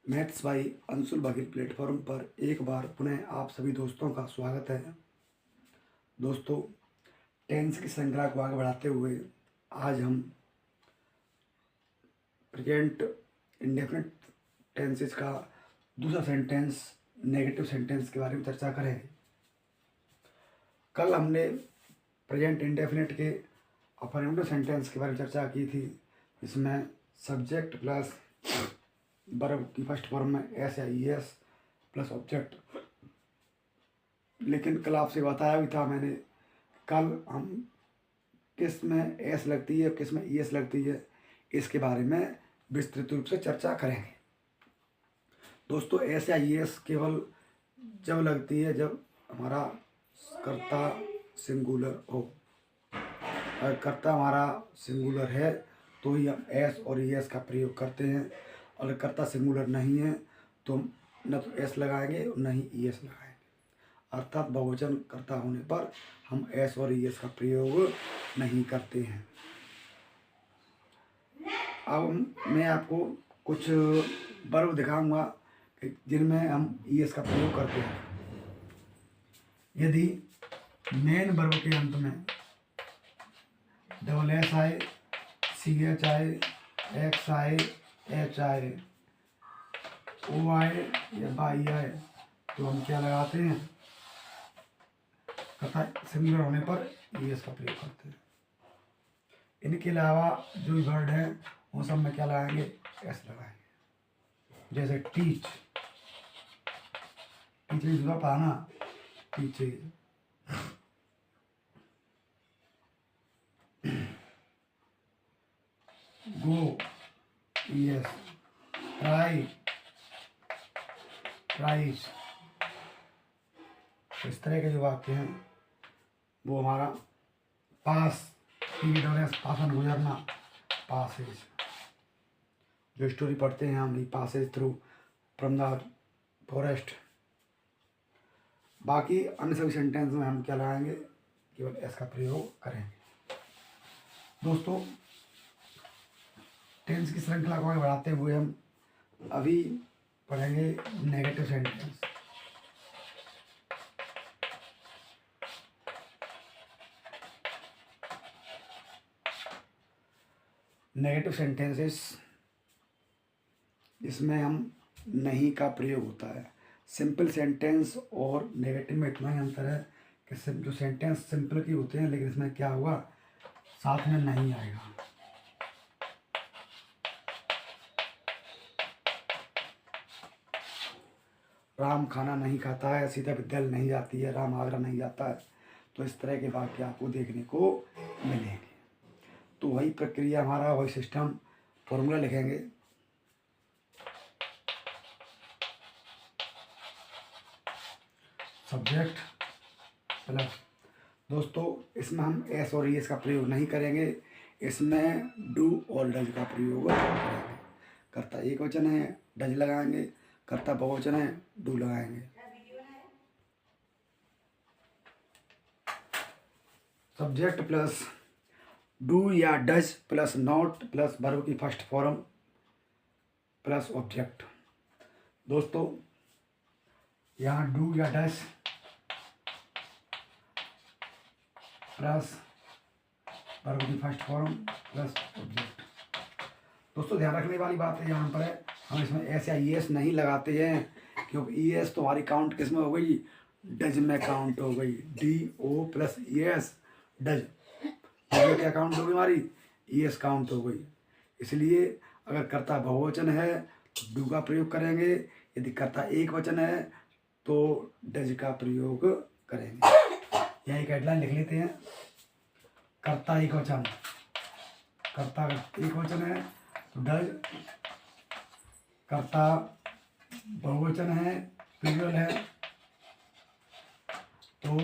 Maths by Anshul Baghel platform पर एक बार पुनः आप सभी दोस्तों का स्वागत है। दोस्तों, टेंस की श्रृंखला को आगे बढ़ाते हुए आज हम प्रेजेंट इंडेफिनिट टेंसेस का दूसरा सेंटेंस नेगेटिव सेंटेंस के बारे में चर्चा करेंगे। कल हमने प्रेजेंट इंडेफिनिट के अफर्मेटिव सेंटेंस के बारे में चर्चा की थी। इसमें सब्जेक्ट प्लस वर्ब की फर्स्ट फॉर्म में एस या ई एस प्लस ऑब्जेक्ट, लेकिन कल आपसे बताया भी था मैंने, कल हम किस में एस लगती है किस में ई एस लगती है इसके बारे में विस्तृत रूप से चर्चा करेंगे। दोस्तों, एस या ई एस केवल जब लगती है जब हमारा कर्ता सिंगुलर हो। अगर कर्ता हमारा सिंगुलर है तो ही हम एस और ई एस का प्रयोग करते हैं, और कर्ता सिंगुलर नहीं है तो न तो एस लगाएंगे और न ही ई एस लगाएंगे। अर्थात बहुवचन कर्ता होने पर हम एस और ई एस का प्रयोग नहीं करते हैं। अब मैं आपको कुछ वर्ब दिखाऊंगा जिनमें हम ई एस का प्रयोग करते हैं। यदि मेन वर्ब के अंत में डबल एस आए, सी एच आए, एक्स आए, एच आए, ओ आए या बाई आए तो हम क्या लगाते हैं? तथा सिंगुलर होने पर ई एस का प्रयोग करते हैं। इनके अलावा जो भी वर्ड है वो सब में क्या लगाएंगे? एस लगाएंगे। जैसे टीच, टीच मीन्स पढ़ाना, टीचेज। गो, ई एस। Try, tries. इस तरह के जो वाक्य हैं वो हमारा पास, पासन गुजरना, पासेज। जो स्टोरी पढ़ते हैं हम, Passage through from the forest. बाकी अन्य सभी सेंटेंस में हम क्या लगाएंगे? केवल एस का प्रयोग करेंगे। दोस्तों, टेंस की श्रृंखला को आगे बढ़ाते हुए हम अभी पढ़ेंगे नेगेटिव सेंटेंस। नेगेटिव सेंटेंसेस इसमें हम नहीं का प्रयोग होता है। सिंपल सेंटेंस और नेगेटिव में इतना ही अंतर है कि जो सेंटेंस सिंपल की होते हैं लेकिन इसमें क्या हुआ, साथ में नहीं आएगा। राम खाना नहीं खाता है, सीता विद्यालय नहीं जाती है, राम आगरा नहीं जाता है। तो इस तरह के वाक्य आपको देखने को मिलेंगे। तो वही प्रक्रिया हमारा, वही सिस्टम, फॉर्मूला लिखेंगे। सब्जेक्ट प्लस, दोस्तों इसमें हम एस और ई एस का प्रयोग नहीं करेंगे, इसमें डू और डज का प्रयोग करेंगे। कर्ता एक वचन है, डज लगाएंगे। कर्ता बहुवचन है, डू लगाएंगे। सब्जेक्ट प्लस डू या does plus not plus verb की फर्स्ट फॉर्म प्लस ऑब्जेक्ट। दोस्तों, यहाँ डू या डज प्लस वर्ब की फर्स्ट फॉर्म प्लस ऑब्जेक्ट। दोस्तों, ध्यान रखने वाली बात है यहाँ पर है, हम इसमें एस या ई एस नहीं लगाते हैं, क्योंकि ई एस तो हमारी काउंट किस में हो गई? डज में काउंट हो गई। D O plus E S, does. क्या काउंट हो गई हमारी? ई एस काउंट हो गई। इसलिए अगर कर्ता बहुवचन है तो डू का प्रयोग करेंगे, यदि कर्ता एक वचन है तो डज का प्रयोग करेंगे। यहाँ एक हेडलाइन लिख लेते हैं। कर्ता एक वचन, कर्ता एक वचन है तो डज। कर्ता बहुवचन है, प्लूरल है, तो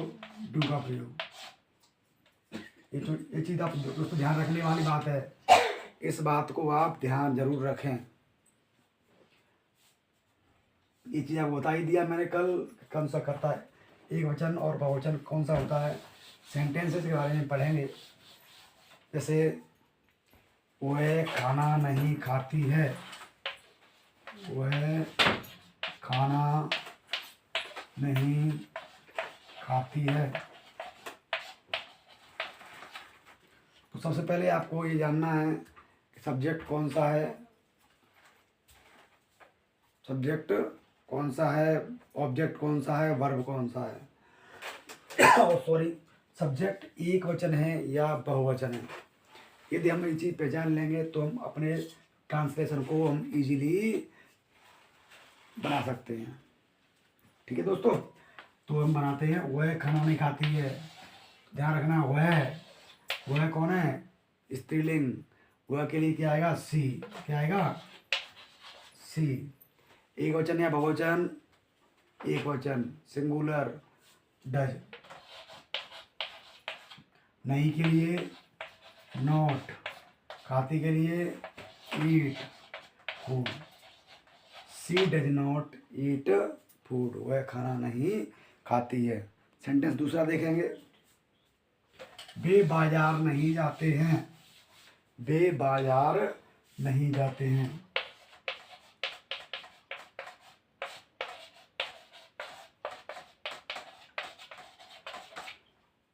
डू का प्रयोग। ये चीज़ आप दोस्तों ध्यान रखने वाली बात है, इस बात को आप ध्यान जरूर रखें। ये चीज़ आपको बता ही दिया मैंने कल, कौन सा कर्ता एक वचन और बहुवचन कौन सा होता है। सेंटेंसेस के बारे में पढ़ेंगे। जैसे वह खाना नहीं खाती है, वह खाना नहीं खाती है। तो सबसे पहले आपको ये जानना है कि सब्जेक्ट कौन सा है, सब्जेक्ट कौन सा है, ऑब्जेक्ट कौन सा है, वर्ब कौन सा है। और सॉरी, सब्जेक्ट एक वचन है या बहुवचन है। यदि हम ये चीज़ पहचान लेंगे तो हम अपने ट्रांसलेशन को हम इजीली बना सकते हैं। ठीक है दोस्तों, तो हम बनाते हैं। वह खाना नहीं खाती है। ध्यान रखना, वह कौन है, स्त्रीलिंग। वह के लिए क्या आएगा, सी। क्या आएगा, सी। एक वचन या बहुवचन, एक वचन, सिंगुलर, डज। नहीं के लिए नॉट, खाती के लिए eat, food. She does not eat food, वह खाना नहीं खाती है। सेंटेंस दूसरा देखेंगे। वे बाजार नहीं जाते हैं। वे बाजार नहीं जाते हैं।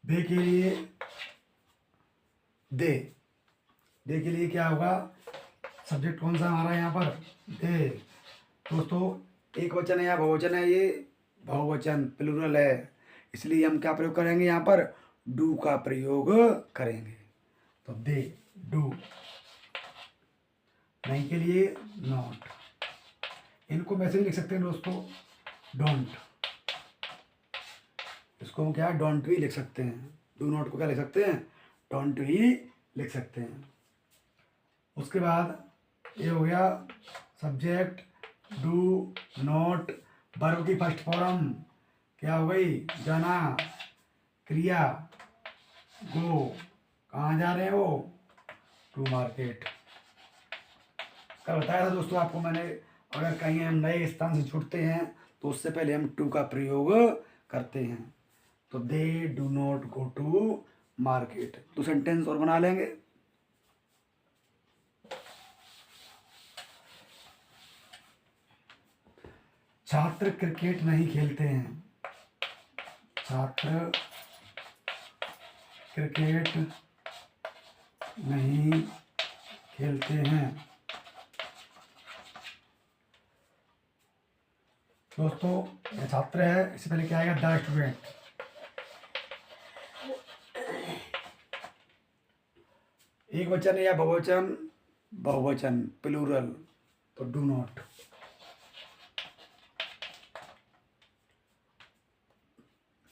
वे के लिए दे के लिए क्या होगा, सब्जेक्ट कौन सा हमारा यहाँ पर, दे। दोस्तों एक वचन है या बहुवचन है, ये बहुवचन प्लूरल है, इसलिए हम क्या प्रयोग करेंगे, यहाँ पर डू का प्रयोग करेंगे। तो दे, डू। नहीं के लिए नॉट। इनको वैसे भी लिख सकते हैं दोस्तों, डोंट। इसको हम क्या, डोंट भी लिख सकते हैं। डू नॉट को क्या लिख सकते हैं, डोंट भी लिख सकते हैं। उसके बाद ये हो गया सब्जेक्ट, डू नॉट। वर्ब की फर्स्ट फॉर्म क्या हो गई, जाना, क्रिया, गो। कहाँ जा रहे हो, टू मार्केट। कल बताया था दोस्तों आपको मैंने, अगर कहीं हम नए स्थान से छूटते हैं तो उससे पहले हम टू का प्रयोग करते हैं। तो they do not go to market. तो सेंटेंस और बना लेंगे। छात्र क्रिकेट नहीं खेलते हैं। छात्र क्रिकेट नहीं खेलते हैं। दोस्तों ये छात्र है, इससे पहले क्या आएगा, द स्टूडेंट। एक वचन या बहुवचन, बहुवचन प्लूरल, तो डू नॉट।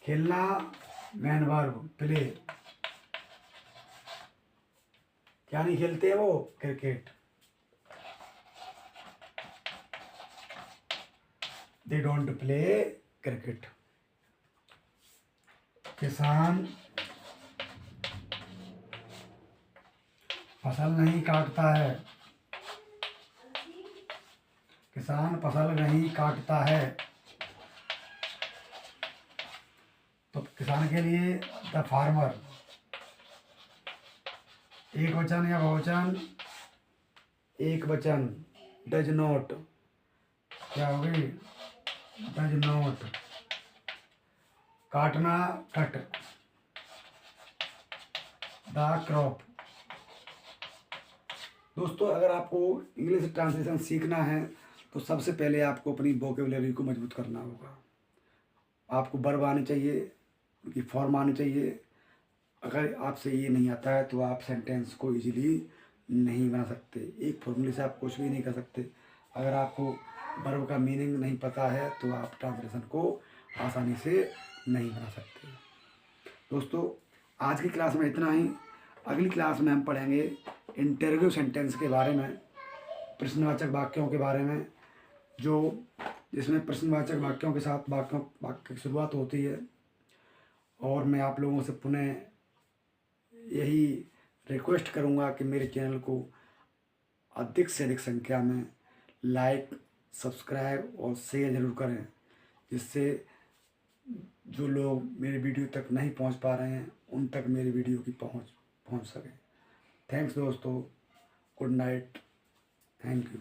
खेलना मैन वर्ब, प्ले। क्या नहीं खेलते हैं वो, cricket. They don't play cricket. किसान फसल नहीं काटता है। किसान फसल नहीं काटता है। तो किसान के लिए द फार्मर। एक वचन या बहुवचन, एक वचन, डज नॉट। क्या हो गई, डज नॉट। काटना, कट, द क्रॉप। दोस्तों अगर आपको इंग्लिश ट्रांसलेशन सीखना है तो सबसे पहले आपको अपनी वोकेबुलरी को मजबूत करना होगा। आपको वर्ब आने चाहिए, उनकी फॉर्म आनी चाहिए। अगर आपसे ये नहीं आता है तो आप सेंटेंस को इजीली नहीं बना सकते। एक फॉर्मूले से आप कुछ भी नहीं कर सकते। अगर आपको वर्ब का मीनिंग नहीं पता है तो आप ट्रांसलेशन को आसानी से नहीं बना सकते। दोस्तों आज की क्लास में इतना ही। अगली क्लास में हम पढ़ेंगे इंटरव्यू सेंटेंस के बारे में, प्रश्नवाचक वाक्यों के बारे में, जो जिसमें प्रश्नवाचक वाक्यों के साथ वाक्य की शुरुआत होती है। और मैं आप लोगों से पुनः यही रिक्वेस्ट करूंगा कि मेरे चैनल को अधिक से अधिक संख्या में लाइक, सब्सक्राइब और शेयर ज़रूर करें, जिससे जो लोग मेरे वीडियो तक नहीं पहुंच पा रहे हैं उन तक मेरी वीडियो की पहुंच सके। थैंक्स दोस्तों, गुड नाइट, थैंक यू।